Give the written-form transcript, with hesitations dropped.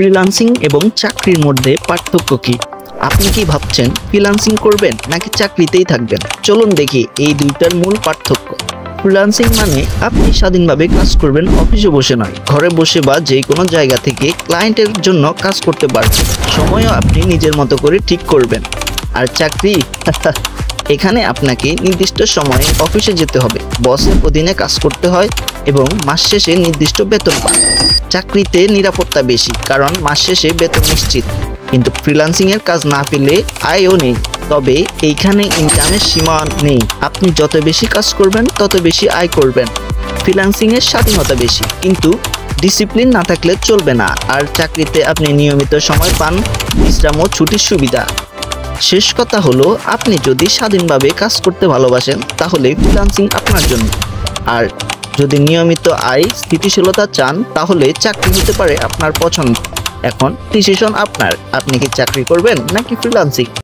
Freelancing এবং চাকরির মধ্যে পার্থক্য কি? আপনি কি ভাবছেন ফ্রিল্যান্সিং করবেন নাকি চাকরিতেই থাকবেন? চলুন দেখি এই দুইটার মূল পার্থক্য। ফ্রিল্যান্সিং মানে আপনি স্বাধীনভাবে কাজ করবেন, অফিসে বসে নয়, ঘরে বসে বা যে কোনো জায়গা থেকে ক্লায়েন্টের জন্য কাজ করতে পারবেন। সময়ও আপনি নিজের মতো করে ঠিক করবেন। আর চাকরি এখানে আপনাকে নির্দিষ্ট সময়ে অফিসে যেতে হবে, বসের অধীনে কাজ করতে হয় এবং মাস শেষে নির্দিষ্ট বেতন পান। চাকরিতে নিরাপত্তা বেশি, কারণ মাস শেষে বেতন নিশ্চিত। কিন্তু ফ্রিল্যান্সিং এর কাজ না পেলে আয়ও নেই। তবে এইখানে ইনকামের সীমা নেই, আপনি যত বেশি কাজ করবেন তত বেশি আয় করবেন। ফ্রিল্যান্সিং এর স্বাধীনতা বেশি, কিন্তু ডিসিপ্লিন না থাকলে চলবে না। আর চাকরিতে আপনি নিয়মিত সময় পান, বিশ্রাম ও ছুটির সুবিধা। শেষ কথা হলো, আপনি যদি স্বাধীনভাবে কাজ করতে ভালোবাসেন তাহলে ফ্রিল্যান্সিং আপনার জন্য। আর যদি নিয়মিত আয়, স্থিতিশীলতা চান তাহলে চাকরি হতে পারে আপনার পছন্দ। এখন ডিসিশন আপনার, আপনি কি চাকরি করবেন নাকি ফ্রিল্যান্সিং।